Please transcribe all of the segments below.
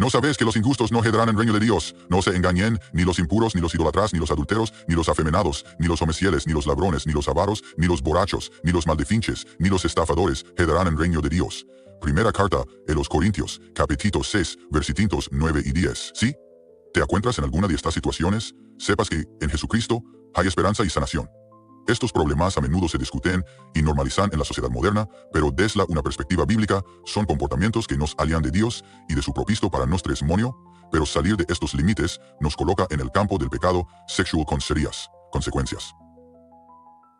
¿No sabéis que los injustos no heredarán el reino de Dios? No se engañen, ni los impuros, ni los idólatras, ni los adúlteros, ni los afeminados, ni los homicidas, ni los ladrones, ni los avaros, ni los borrachos, ni los maldefinches, ni los estafadores heredarán el reino de Dios. Primera carta a los Corintios, capítulo 6, versículos 9 y 10. ¿Sí? ¿Te encuentras en alguna de estas situaciones? Sepas que, en Jesucristo, hay esperanza y sanación. Estos problemas a menudo se discuten y normalizan en la sociedad moderna, pero desde una perspectiva bíblica, son comportamientos que nos alejan de Dios y de su propósito para nuestro testimonio, pero salir de estos límites nos coloca en el campo del pecado sexual con serias consecuencias.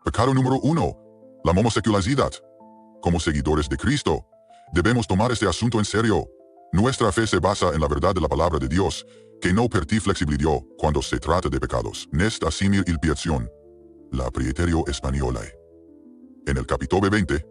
Pecado número 1. La homosexualidad. Como seguidores de Cristo, debemos tomar este asunto en serio. Nuestra fe se basa en la verdad de la palabra de Dios, que no permite flexibilidad cuando se trata de pecados. Nesta simil ilpiación. La Prieterio Española. En el capítulo 20,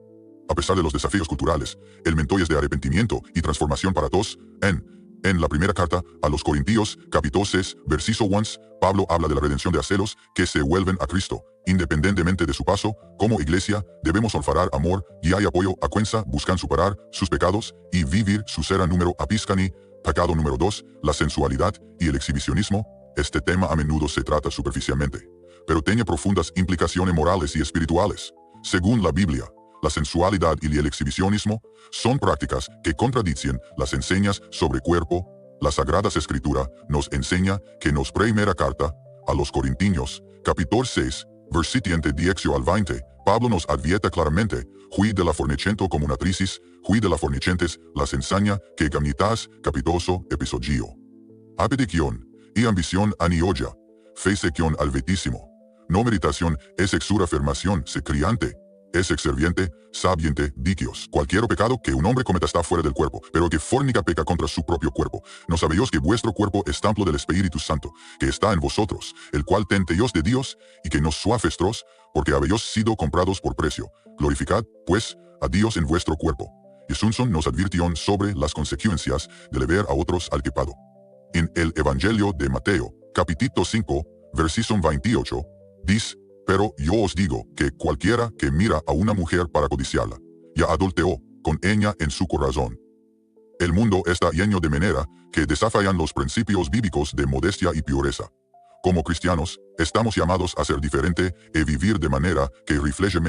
a pesar de los desafíos culturales, el mensaje es de arrepentimiento y transformación para todos. En la primera carta a los Corintios, capítulo 6, versículo 1, Pablo habla de la redención de aquellos que se vuelven a Cristo. Independientemente de su paso, como iglesia, debemos ofrecer amor y hay apoyo a cuenza, buscan superar sus pecados y vivir su sera número apiscani. Pecado número 2, la sensualidad y el exhibicionismo. Este tema a menudo se trata superficialmente, pero tiene profundas implicaciones morales y espirituales. Según la Biblia, la sensualidad y el exhibicionismo son prácticas que contradicen las enseñas sobre cuerpo. La Sagrada Escritura nos enseña que en la primera carta a los Corintios, capítulo 6, versículo 10 al 20, Pablo nos advierte claramente, hui de la fornicento como una trisis, hui de la fornicentes las enseña que gamitas capitoso episodio. Apetición y ambición anioya, feiseción al vetísimo. No meditación es exurafirmación se criante, es exserviente, sabiente, diquios. Cualquier pecado que un hombre cometa está fuera del cuerpo, pero que fornica peca contra su propio cuerpo. ¿No sabéis que vuestro cuerpo es templo del Espíritu Santo, que está en vosotros, el cual tenéis de Dios, y que no sois vuestros, porque habéis sido comprados por precio? Glorificad, pues, a Dios en vuestro cuerpo. Jesús nos advirtió sobre las consecuencias de ver a otros al pecado. En el Evangelio de Mateo, capítulo 5, versículo 28, dice: pero yo os digo que cualquiera que mira a una mujer para codiciarla, ya adulteró con ella en su corazón. El mundo está lleno de manera que desafían los principios bíblicos de modestia y pureza. Como cristianos, estamos llamados a ser diferente y vivir de manera que refleje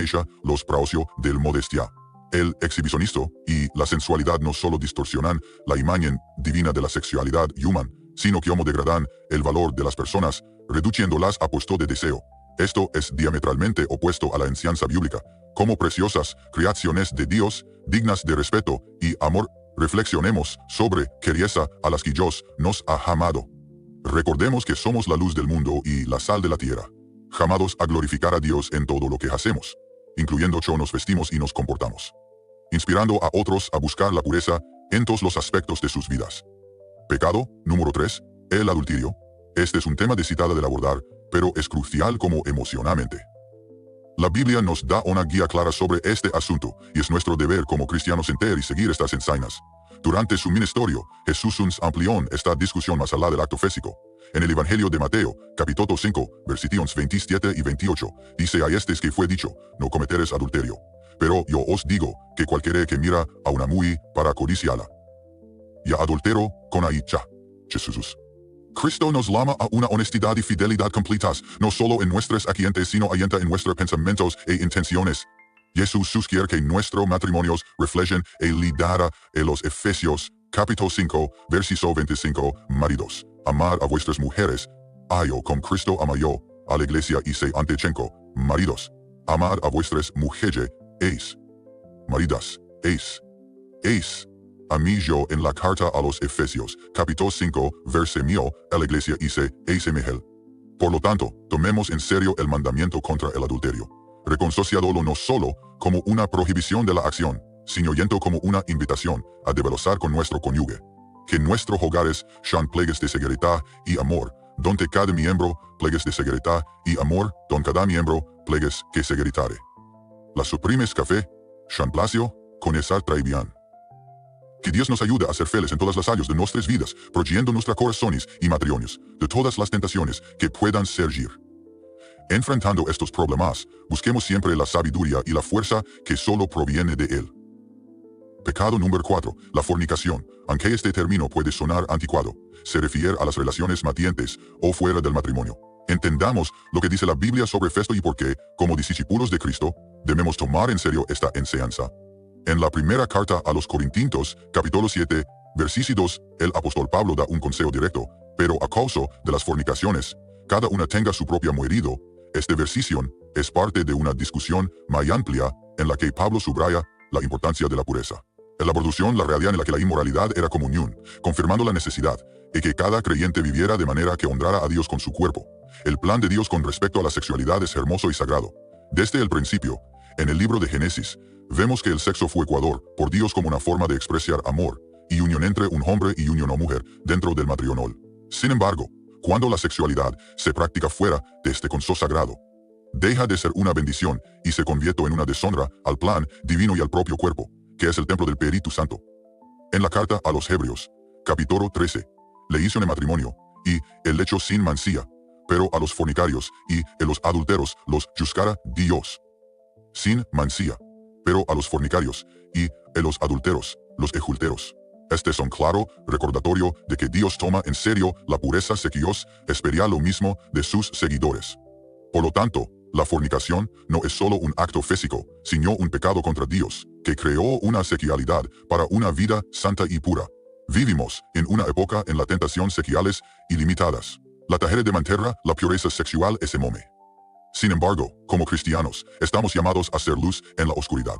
los precios del modestia. El exhibicionismo y la sensualidad no solo distorsionan la imagen divina de la sexualidad humana, sino que degradan el valor de las personas, reduciéndolas a puesto de deseo. Esto es diametralmente opuesto a la enseñanza bíblica. Como preciosas creaciones de Dios, dignas de respeto y amor, reflexionemos sobre qué riqueza a las que Dios nos ha amado. Recordemos que somos la luz del mundo y la sal de la tierra. Llamados a glorificar a Dios en todo lo que hacemos, incluyendo cómo nos vestimos y nos comportamos. Inspirando a otros a buscar la pureza en todos los aspectos de sus vidas. Pecado número 3, el adulterio. Este es un tema delicado de abordar, pero es crucial como emocionalmente. La Biblia nos da una guía clara sobre este asunto, y es nuestro deber como cristianos entender y seguir estas enseñanzas. Durante su ministerio, Jesús amplió esta discusión más allá del acto físico. En el Evangelio de Mateo, capítulo 5, versículos 27 y 28, dice a estos que fue dicho: no cometeres adulterio. Pero yo os digo que cualquiera que mira a una mujer para codiciarla, ya adulteró con ella. Jesús. Cristo nos llama a una honestidad y fidelidad completas, no solo en nuestras acciones sino en nuestros pensamientos e intenciones. Jesús quiere que nuestros matrimonios reflejen el lidera en los Efesios, capítulo 5, versículo 25, maridos, amad a vuestras mujeres, yo como Cristo amó a la iglesia y se antechenco, maridos, amad a vuestras mujeres, maridas, a mí yo en la carta a los Efesios, capítulo 5, verse mío, a la iglesia hice, mujer. Por lo tanto, tomemos en serio el mandamiento contra el adulterio, reconciliándolo no solo como una prohibición de la acción, sino yendo como una invitación a develozar con nuestro cónyuge. Que nuestros hogares sean plegues de seguridad y amor, donde cada miembro plegues de seguridad y amor, donde cada miembro plegues que seguritare. La suprimes café, sean placio, con esa trae bien. Que Dios nos ayude a ser fieles en todas las áreas de nuestras vidas, protegiendo nuestros corazones y matrimonios de todas las tentaciones que puedan surgir. Enfrentando estos problemas, busquemos siempre la sabiduría y la fuerza que solo proviene de Él. Pecado número 4. La fornicación. Aunque este término puede sonar anticuado, se refiere a las relaciones matientes o fuera del matrimonio. Entendamos lo que dice la Biblia sobre esto y por qué, como discípulos de Cristo, debemos tomar en serio esta enseñanza. En la primera carta a los Corintios, capítulo 7, versículo 2, el apóstol Pablo da un consejo directo, pero a causa de las fornicaciones, cada una tenga su propio marido. Este versículo es parte de una discusión más amplia en la que Pablo subraya la importancia de la pureza. En la producción, la realidad en la que la inmoralidad era comunión, confirmando la necesidad de que cada creyente viviera de manera que honrara a Dios con su cuerpo. El plan de Dios con respecto a la sexualidad es hermoso y sagrado. Desde el principio, en el libro de Génesis, vemos que el sexo fue creado por Dios como una forma de expresar amor y unión entre un hombre y una mujer dentro del matrimonio. Sin embargo, cuando la sexualidad se practica fuera de este concepto sagrado, deja de ser una bendición y se convierte en una deshonra al plan divino y al propio cuerpo, que es el templo del Espíritu Santo. En la carta a los Hebreos, capítulo 13, le hizo en el matrimonio y el lecho sin mancilla, pero a los fornicarios y a los adúlteros los juzgará Dios. Sin mancilla, pero a los fornicarios y a los adúlteros los ejulteros. Este es un claro recordatorio de que Dios toma en serio la pureza que Dios espera lo mismo de sus seguidores. Por lo tanto, la fornicación no es solo un acto físico, sino un pecado contra Dios, que creó una sexualidad para una vida santa y pura. Vivimos en una época en la tentación sexuales ilimitadas. La tragedia de mantener la pureza sexual es enorme. Sin embargo, como cristianos, estamos llamados a ser luz en la oscuridad.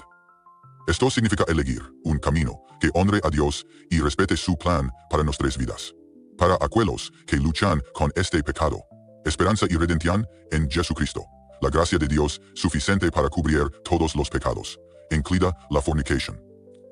Esto significa elegir un camino que honre a Dios y respete su plan para nuestras vidas. Para aquellos que luchan con este pecado, esperanza y redención en Jesucristo. La gracia de Dios suficiente para cubrir todos los pecados, incluida la fornicación.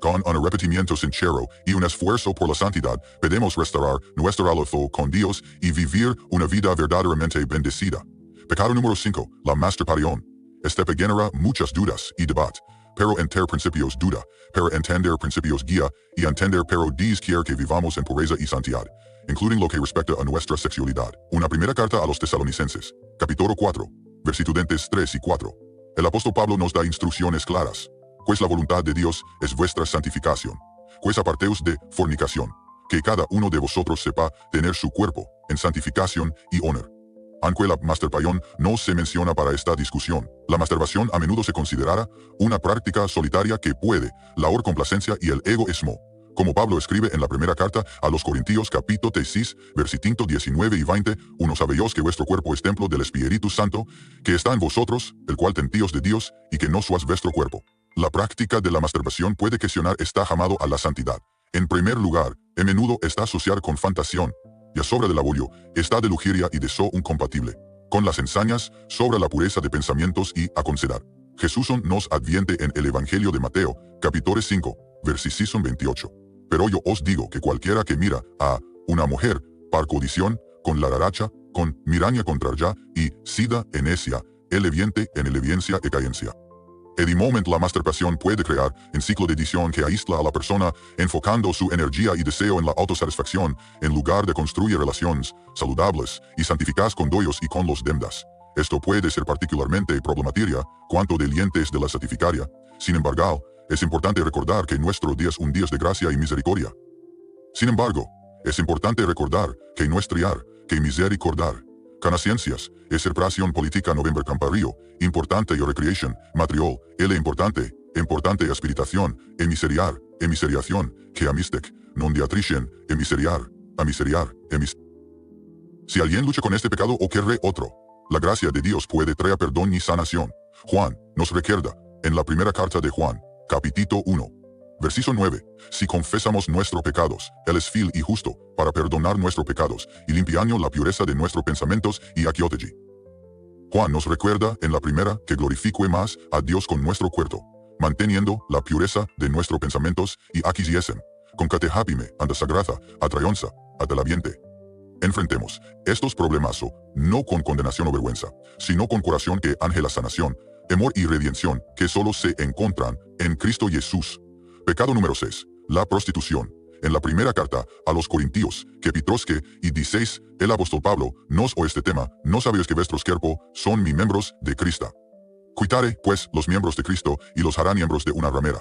Con un arrepentimiento sincero y un esfuerzo por la santidad, podemos restaurar nuestra relación con Dios y vivir una vida verdaderamente bendecida. Pecado número 5. La masturbación. Este genera muchas dudas y debate, pero entender principios duda, pero entender principios guía, y entender pero Dios quiere que vivamos en pureza y santidad, incluyendo lo que respecta a nuestra sexualidad. Una primera carta a los tesalonicenses, capítulo 4, versículos 3 y 4. El apóstol Pablo nos da instrucciones claras. Pues la voluntad de Dios es vuestra santificación. Pues aparteos de fornicación, que cada uno de vosotros sepa tener su cuerpo en santificación y honor. Aunque la masturbación no se menciona para esta discusión, la masturbación a menudo se considera una práctica solitaria que puede la complacencia y el egoísmo. Como Pablo escribe en la primera carta a los Corintios capítulo 6, versículos 19 y 20, uno sabéis que vuestro cuerpo es templo del Espíritu Santo, que está en vosotros, el cual tenéis de Dios, y que no sois vuestro cuerpo. La práctica de la masturbación puede cuestionar está llamado a la santidad. En primer lugar, a menudo está asociada con fantasía, y sobre del abollo, está de lujuria y deseo incompatible con las enseñas sobre la pureza de pensamientos y a considerar. Jesús nos advierte en el Evangelio de Mateo, capítulo 5, versículo 28. Pero yo os digo que cualquiera que mira a una mujer par codición, con la racha, con miraña contraria y sida en esia, el eviente en el evidencia y caencia. En el momento la masturbación puede crear un ciclo de edición que aísla a la persona, enfocando su energía y deseo en la autosatisfacción, en lugar de construir relaciones saludables y santificadas con Dios y con los demás. Esto puede ser particularmente problemática cuanto de dientes de la santificaria. Sin embargo, es importante recordar que nuestro día es un día de gracia y misericordia. Sin embargo, es importante recordar que nuestra que misericordar. Canaciencias, es separación política November Campario, importante y recreation, material, importante espiritación, emiseriación, que amistec, non diatricien, emiseriar. Si alguien lucha con este pecado o quiere otro, la gracia de Dios puede traer perdón y sanación. Juan nos recuerda, en la primera carta de Juan, capítulo 1, versículo 9, si confesamos nuestros pecados, Él es fiel y justo, para perdonar nuestros pecados, y limpiarnos la pureza de nuestros pensamientos y aquioteji. Juan nos recuerda en la primera que glorifique más a Dios con nuestro cuerpo, manteniendo la pureza de nuestros pensamientos y aquisiesen, con catejapime, anda sagrada, atrayonza, atalaviente. Enfrentemos estos problemas no con condenación o vergüenza, sino con corazón que ángela sanación, amor y redención que solo se encuentran en Cristo Jesús. Pecado número 6. La prostitución. En la primera carta a los Corintios, capítulo y 16, el apóstol Pablo nos o este tema, no sabéis que vuestros cuerpos son miembros de Cristo. Cuitare, pues, los miembros de Cristo y los hará miembros de una ramera.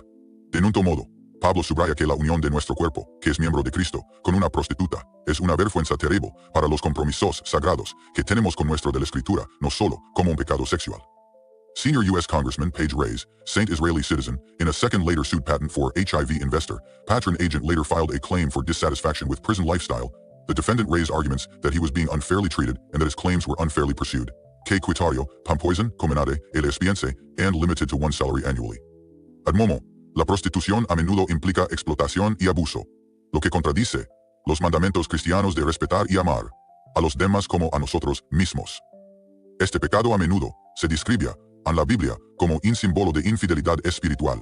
De un modo, Pablo subraya que la unión de nuestro cuerpo, que es miembro de Cristo, con una prostituta, es una vergüenza terrible para los compromisos sagrados que tenemos con nuestro de la Escritura, no solo como un pecado sexual. Senior U.S. Congressman Paige Reyes, Saint Israeli citizen, in a second later sued patent for HIV investor, patron agent later filed a claim for dissatisfaction with prison lifestyle. The defendant raised arguments that he was being unfairly treated and that his claims were unfairly pursued. Que quitario, pampoison, cominade, el espiense, and limited to one salary annually. Admomo, la prostitución a menudo implica explotación y abuso, lo que contradice los mandamientos cristianos de respetar y amar a los demás como a nosotros mismos. Este pecado a menudo se describe en la Biblia como un símbolo de infidelidad espiritual.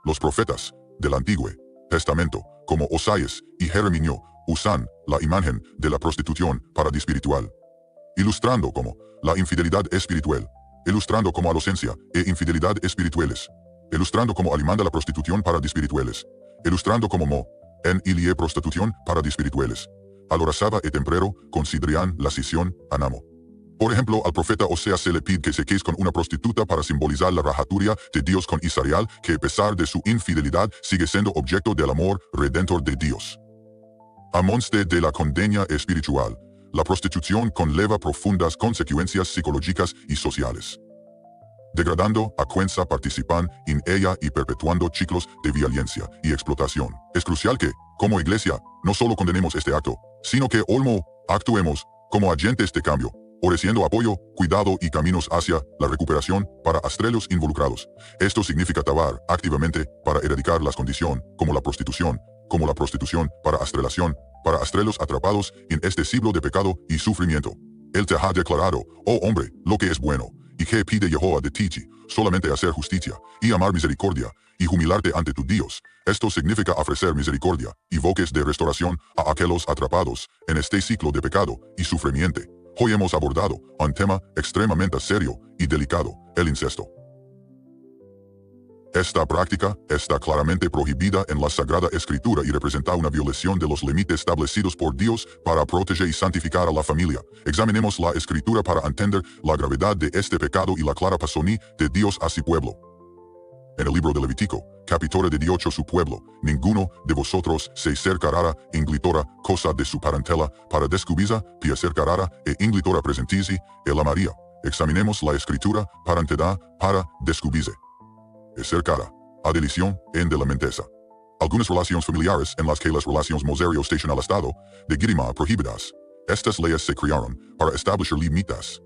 Los profetas del Antiguo Testamento, como Osaías y Jeremías, usan la imagen de la prostitución para espiritual, ilustrando como la infidelidad espiritual, ilustrando como alocencia e infidelidad espirituales, ilustrando como alimenta la prostitución para espirituales, ilustrando como mo, en ilie prostitución para espirituales. Alorazada e temprero consideran la sesión anamo. Por ejemplo, al profeta Oseas se le pide que se case con una prostituta para simbolizar la rajaturia de Dios con Israel, que a pesar de su infidelidad sigue siendo objeto del amor redentor de Dios. A monste de la condena espiritual, la prostitución conlleva profundas consecuencias psicológicas y sociales, degradando a quienes participan en ella y perpetuando ciclos de violencia y explotación. Es crucial que, como iglesia, no solo condenemos este acto, sino que olmo actuemos como agentes de cambio, ofreciendo apoyo, cuidado y caminos hacia la recuperación para astrelos involucrados. Esto significa trabajar activamente para erradicar las condiciones, como la prostitución para astrelación, para astrelos atrapados en este siglo de pecado y sufrimiento. Él te ha declarado, oh hombre, lo que es bueno, y que pide Jehová de ti, solamente hacer justicia, y amar misericordia, y humillarte ante tu Dios. Esto significa ofrecer misericordia y voces de restauración a aquellos atrapados en este ciclo de pecado y sufrimiento. Hoy hemos abordado un tema extremadamente serio y delicado, el incesto. Esta práctica está claramente prohibida en la Sagrada Escritura y representa una violación de los límites establecidos por Dios para proteger y santificar a la familia. Examinemos la Escritura para entender la gravedad de este pecado y la clara pasión de Dios a su pueblo. En el libro de Levítico, capítulo 18 su pueblo, ninguno de vosotros se acercará inglitora cosa de su parentela, para descubrirla, pia acercará e inglitora presentizi, el amaría. Examinemos la Escritura, parentela, para descubrirse. Acercará, a delición, en de la menteza. Algunas relaciones familiares en las que las relaciones moserio están al estado de girima prohibidas. Estas leyes se crearon para establecer límites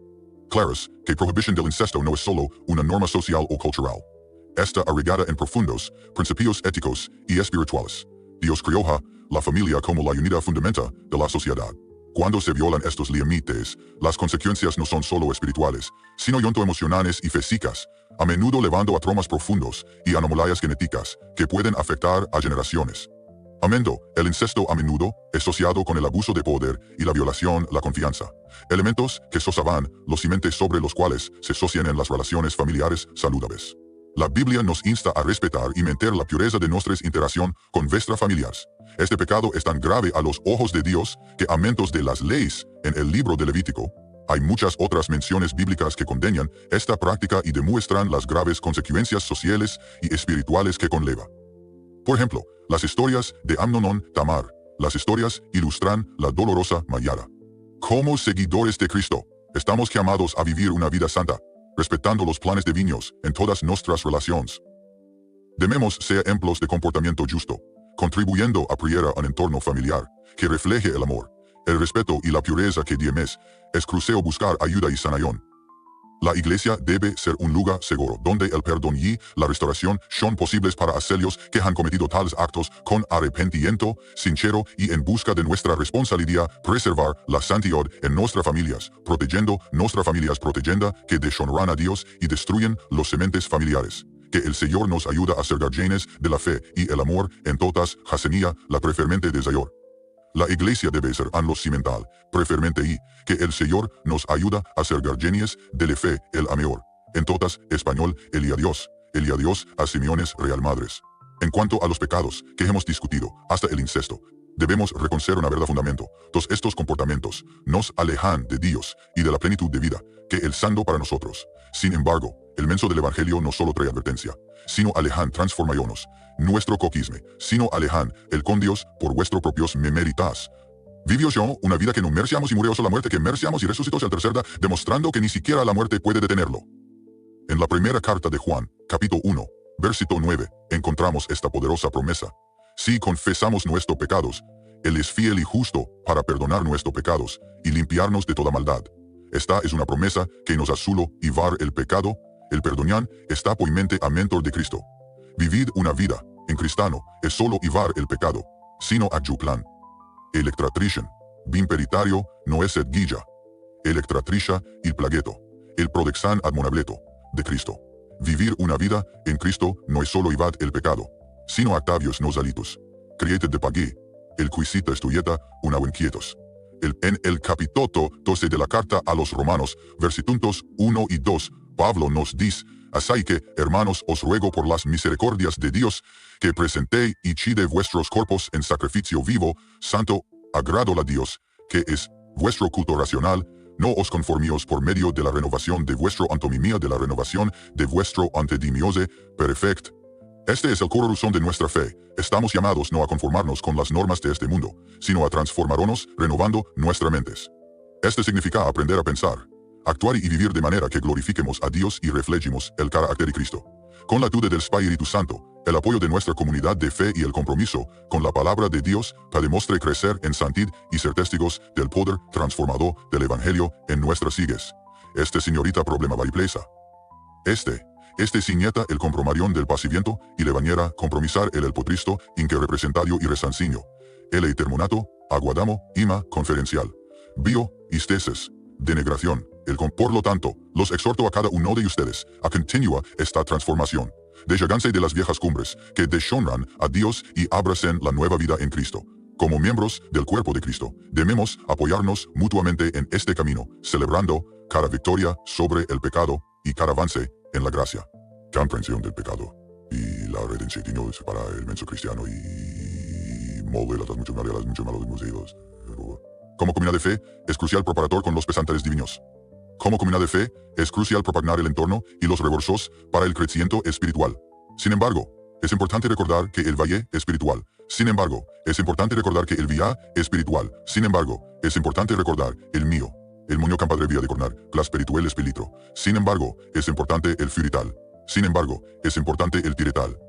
claros, que prohibición del incesto no es solo una norma social o cultural. Está arraigada en profundos principios éticos y espirituales. Dios creó la familia como la unidad fundamental de la sociedad. Cuando se violan estos límites, las consecuencias no son solo espirituales, sino emocionales y físicas, a menudo llevando a traumas profundos y anomalías genéticas que pueden afectar a generaciones. Amendo, el incesto a menudo es asociado con el abuso de poder y la violación, la confianza. Elementos que sosaban los cimientos sobre los cuales se sostienen las relaciones familiares saludables. La Biblia nos insta a respetar y mantener la pureza de nuestra interacción con vuestras familias. Este pecado es tan grave a los ojos de Dios que a menos de las leyes en el libro de Levítico, hay muchas otras menciones bíblicas que condenan esta práctica y demuestran las graves consecuencias sociales y espirituales que conlleva. Por ejemplo, las historias de Amnón Tamar. Las historias ilustran la dolorosa Mayara. Como seguidores de Cristo, estamos llamados a vivir una vida santa, respetando los planes divinos en todas nuestras relaciones. Debemos ser ejemplos de comportamiento justo, contribuyendo a crear un entorno familiar que refleje el amor, el respeto y la pureza que Dios es crucial buscar ayuda y sanación. La iglesia debe ser un lugar seguro donde el perdón y la restauración son posibles para aquellos que han cometido tales actos con arrepentimiento sincero y en busca de nuestra responsabilidad preservar la santidad en nuestras familias, protegiendo nuestras familias protegiendo que deshonran a Dios y destruyen los sementes familiares. Que el Señor nos ayuda a ser guardianes de la fe y el amor en todas jacenía la preferente deseo. La iglesia debe ser en lo cimental, preferente y que el Señor nos ayuda a ser guardianes de la fe, el amor. En todas, español, el a Dios, a Simeones Real Madres. En cuanto a los pecados que hemos discutido, hasta el incesto, debemos reconocer una verdad fundamento. Todos estos comportamientos nos alejan de Dios y de la plenitud de vida que Él santo para nosotros. Sin embargo, el mensaje del Evangelio no solo trae advertencia, sino alejan transformaciones. nuestro coquisme, sino alejan el con Dios por vuestro propios me meritas. Vivió yo una vida que no merciamos y murió la muerte que merciamos y resucitó al tercer día, demostrando que ni siquiera la muerte puede detenerlo. En la primera carta de Juan, capítulo 1, versículo 9, encontramos esta poderosa promesa. Si confesamos nuestros pecados, Él es fiel y justo para perdonar nuestros pecados y limpiarnos de toda maldad. Esta es una promesa que nos asulo y var el pecado, el perdonán está por mente a mentor de Cristo. Vivid una vida en cristiano es solo ivar el pecado, sino adjuplan. Electratrician, bimperitario, no es et guilla. Electratricia il plagueto, el prodexan admonableto, de Cristo. Vivir una vida en Cristo no es solo ivad el pecado, sino actavios nos alitos. Created de pagué, el cuisita estudieta una quietos. En el capítulo 12 de la carta a los romanos, versículos 1 y 2, Pablo nos dice, así que, hermanos, os ruego por las misericordias de Dios, que presentéis y chide vuestros cuerpos en sacrificio vivo, santo, agrado a Dios, que es vuestro culto racional, no os conformíos por medio de la renovación de vuestro antomimia de la renovación de vuestro antedimiose, perfect. Este es el corazón de nuestra fe. Estamos llamados no a conformarnos con las normas de este mundo, sino a transformarnos renovando nuestras mentes. Este significa aprender a pensar, actuar y vivir de manera que glorifiquemos a Dios y reflejemos el carácter de Cristo. Con la ayuda del Espíritu Santo, el apoyo de nuestra comunidad de fe y el compromiso con la palabra de Dios para demostrar crecer en santidad y ser testigos del poder transformador del Evangelio en nuestras sigues. Señorita problema variplesa. Este ciñeta el compromarión del pasimiento y le bañera compromisar el potristo in que representario y resancinio. El termonato, aguadamo, ima, conferencial. Bio, isteses, denegración. Por lo tanto, los exhorto a cada uno de ustedes a continua esta transformación. Desháganse de las viejas cumbres, que deshonran a Dios y abracen la nueva vida en Cristo. Como miembros del cuerpo de Cristo, debemos apoyarnos mutuamente en este camino, celebrando cada victoria sobre el pecado y cada avance en la gracia. Comprensión del pecado y la redención para el menso cristiano y molde las muchas mareas, muchos malos museos. Como comunidad de fe, es crucial preparar con los pesantes divinos. Como comunidad de fe, es crucial propagnar el entorno y los recursos para el crecimiento espiritual. Sin embargo, es importante recordar que el valle espiritual. Sin embargo, es importante recordar que el vía espiritual. Sin embargo, es importante recordar el mío. El moño campadre vía de cornar, la espiritual espilitro. Sin embargo, es importante el furital. Sin embargo, es importante el tiretal.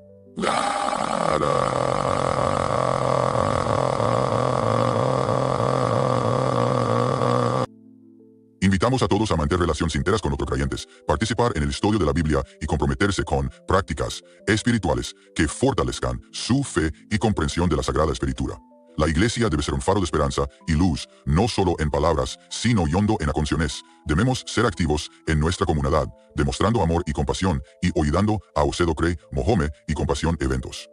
Invitamos a todos a mantener relaciones sinceras con otros creyentes, participar en el estudio de la Biblia y comprometerse con prácticas espirituales que fortalezcan su fe y comprensión de la Sagrada Escritura. La iglesia debe ser un faro de esperanza y luz, no solo en palabras, sino yondo en acciones. Debemos ser activos en nuestra comunidad, demostrando amor y compasión, y oyendo a Osedo Crey, Mohome y compasión eventos.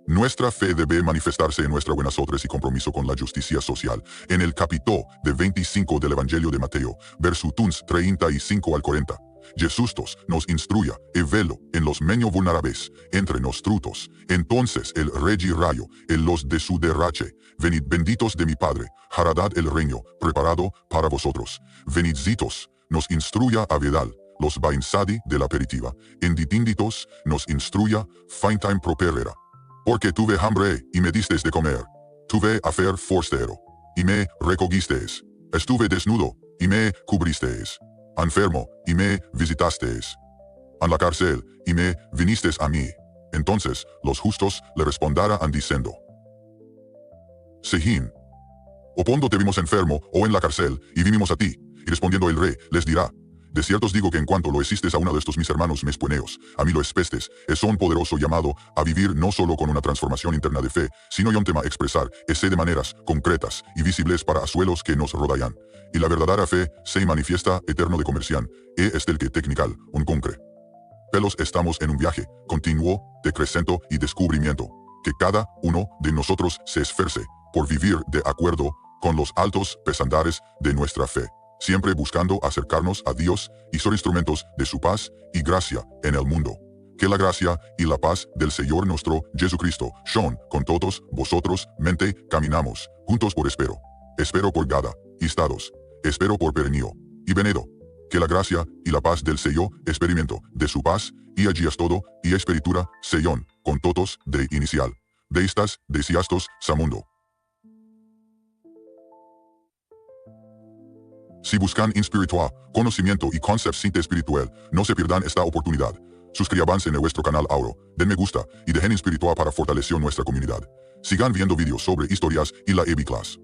Nuestra fe debe manifestarse en nuestras buenas obras y compromiso con la justicia social. En el capítulo 25 del Evangelio de Mateo, versículos 35 al 40. Jesús nos instruya e velo en los menos vulnerables, entre nosotros. Entonces el rey rayo, en los de su derrache, venid benditos de mi Padre, haradad el reino, preparado para vosotros. Venidzitos, nos instruya a vedal, los bainsadi de la aperitiva, enditínditos, nos instruya, faintime properera. Porque tuve hambre, y me distes de comer. Tuve afer forstero, y me recogisteis. Estuve desnudo, y me cubristeis. Enfermo, y me visitasteis. En la cárcel, y me vinisteis a mí. Entonces, los justos le responderán diciendo: Sejim, opondo te vimos enfermo, o en la cárcel, y vinimos a ti. Y respondiendo el rey, les dirá: De cierto os digo que en cuanto lo hicisteis a uno de estos mis hermanos mespueneos, a mí lo espestes, es un poderoso llamado a vivir no solo con una transformación interna de fe, sino un tema a expresar, ese de maneras concretas y visibles para asuelos que nos rodean. Y la verdadera fe se manifiesta eterno de comercian, es el que technical, un concre. Pelos estamos en un viaje continuo de crecimiento y descubrimiento, que cada uno de nosotros se esfuerce por vivir de acuerdo con los altos pesandares de nuestra fe, siempre buscando acercarnos a Dios y ser instrumentos de su paz y gracia en el mundo. Que la gracia y la paz del Señor nuestro Jesucristo son con todos vosotros, mente, caminamos, juntos por espero. Espero por Gada, y estados, espero por Perinio, y Venedo. Que la gracia y la paz del Señor experimento de su paz y allí es todo, y espiritura, seyón, con totos, de inicial. De estas, de siastos, samundo. Si buscan espiritual, conocimiento y concepción espiritual, no se pierdan esta oportunidad. Suscríbanse en nuestro canal Auro, den me gusta y dejen espiritual para fortalecer nuestra comunidad. Sigan viendo vídeos sobre historias y la EB Class.